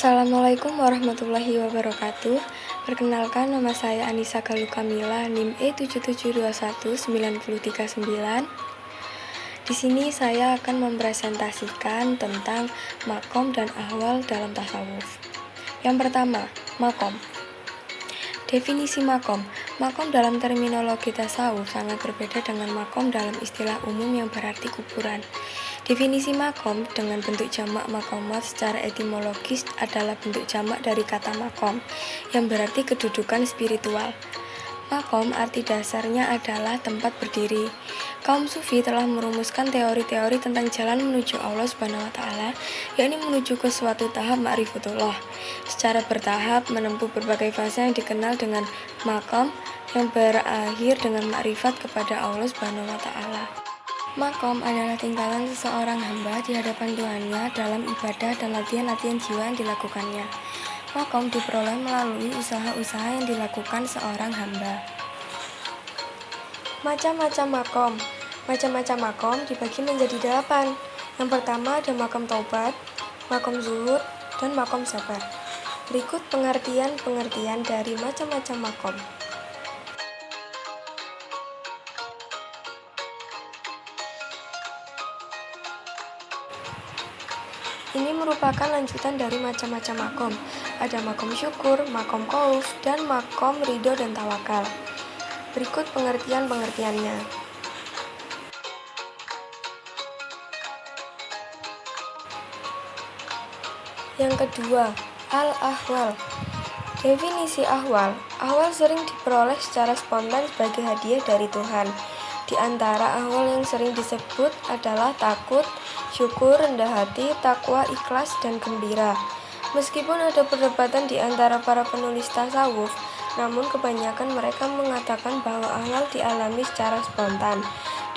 Assalamualaikum warahmatullahi wabarakatuh. Perkenalkan, nama saya Anissa Galuh Kamila, NIM E77219039. Di sini saya akan mempresentasikan tentang makom dan ahwal dalam tasawuf. Yang pertama, makom. Definisi makom. Makom dalam terminologi tasawuf sangat berbeda dengan makom dalam istilah umum yang berarti kuburan. Definisi makom dengan bentuk jamak makomat secara etimologis adalah bentuk jamak dari kata makom, yang berarti kedudukan spiritual. Makom arti dasarnya adalah tempat berdiri. Kaum Sufi telah merumuskan teori-teori tentang jalan menuju Allah Subhanahu wa Ta'ala, yakni menuju ke suatu tahap ma'rifatullah. Secara bertahap menempuh berbagai fase yang dikenal dengan makom, yang berakhir dengan ma'rifat kepada Allah Subhanahu wa Ta'ala. Makom adalah tingkatan seseorang hamba di hadapan Tuhannya dalam ibadah dan latihan-latihan jiwa yang dilakukannya. Makom diperoleh melalui usaha-usaha yang dilakukan seorang hamba. Macam-macam makom. Macam-macam makom dibagi menjadi 8. Yang pertama ada makom taubat, makom zuhud, dan makom sabar. Berikut pengertian-pengertian dari macam-macam makom. Ini merupakan lanjutan dari macam-macam makom. Ada makom syukur, makom khauf, dan makom ridho dan tawakal. Berikut pengertian-pengertiannya. Yang kedua, al-ahwal. Definisi ahwal. Ahwal sering diperoleh secara spontan sebagai hadiah dari Tuhan. Di antara ahwal yang sering disebut adalah takut, syukur, rendah hati, takwa, ikhlas, dan gembira. Meskipun ada perdebatan di antara para penulis tasawuf, namun kebanyakan mereka mengatakan bahwa ahwal dialami secara spontan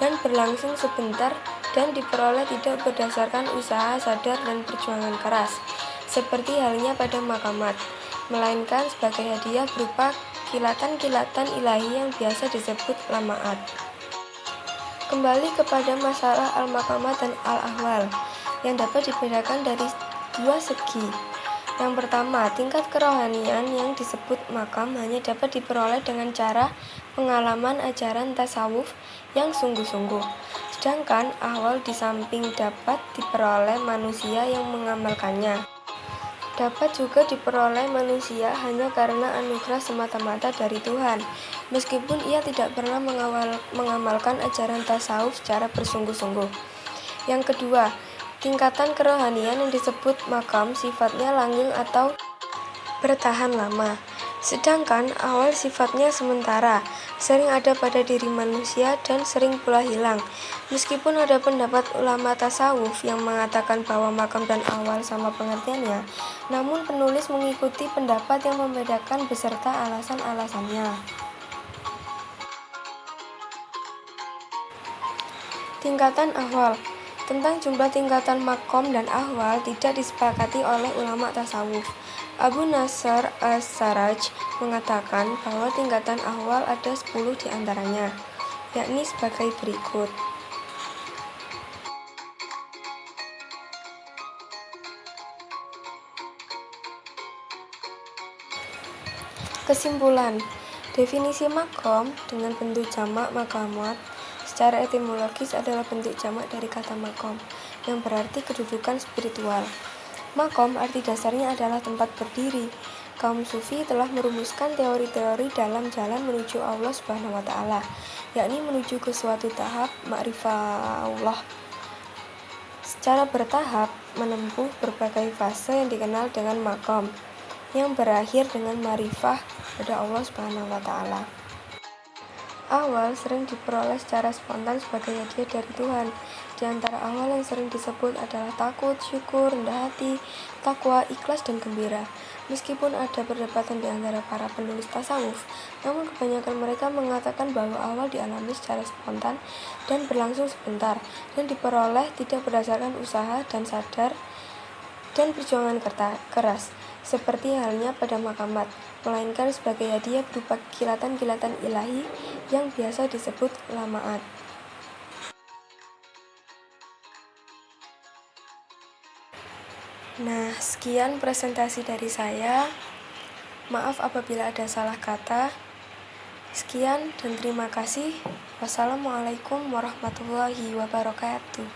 dan berlangsung sebentar dan diperoleh tidak berdasarkan usaha sadar dan perjuangan keras, seperti halnya pada makamat, melainkan sebagai hadiah berupa kilatan-kilatan ilahi yang biasa disebut lamaat. Kembali kepada masalah al-maqamat dan al-ahwal yang dapat dibedakan dari dua segi. Yang pertama, tingkat kerohanian yang disebut makam hanya dapat diperoleh dengan cara pengalaman ajaran tasawuf yang sungguh-sungguh. Sedangkan ahwal di samping dapat diperoleh manusia yang mengamalkannya, dapat juga diperoleh manusia hanya karena anugerah semata-mata dari Tuhan, meskipun ia tidak pernah mengamalkan ajaran tasawuf secara bersungguh-sungguh. Yang kedua, tingkatan kerohanian yang disebut makam sifatnya langgeng atau bertahan lama, sedangkan awal sifatnya sementara, sering ada pada diri manusia dan sering pula hilang. Meskipun ada pendapat ulama tasawuf yang mengatakan bahwa makam dan awal sama pengertiannya, namun penulis mengikuti pendapat yang membedakan beserta alasan-alasannya. Tingkatan ahwal. Tentang jumlah tingkatan makom dan ahwal tidak disepakati oleh ulama tasawuf. Abu Nasr as-Sarraj mengatakan bahwa tingkatan ahwal ada 10 diantaranya, yakni sebagai berikut. Kesimpulan, definisi makom dengan bentuk jamak makamat secara etimologis adalah bentuk jamak dari kata makom, yang berarti kedudukan spiritual. Makom arti dasarnya adalah tempat berdiri. Kaum Sufi telah merumuskan teori-teori dalam jalan menuju Allah Subhanahu wa Ta'ala, yakni menuju ke suatu tahap ma'rifatullah. Secara bertahap menempuh berbagai fase yang dikenal dengan makom, yang berakhir dengan ma'rifah pada Allah Subhanahu wa Ta'ala. Awal sering diperoleh secara spontan sebagai hadiah dari Tuhan. Di antara awal yang sering disebut adalah takut, syukur, rendah hati, takwa, ikhlas, dan gembira. Meskipun ada perdebatan di antara para penulis tasawuf, namun kebanyakan mereka mengatakan bahwa awal dialami secara spontan dan berlangsung sebentar, dan diperoleh tidak berdasarkan usaha dan sadar dan perjuangan keras, seperti halnya pada makamat, melainkan sebagai hadiah berupa kilatan-kilatan ilahi yang biasa disebut lamaat. Nah, sekian presentasi dari saya. Maaf apabila ada salah kata. Sekian dan terima kasih. Wassalamualaikum warahmatullahi wabarakatuh.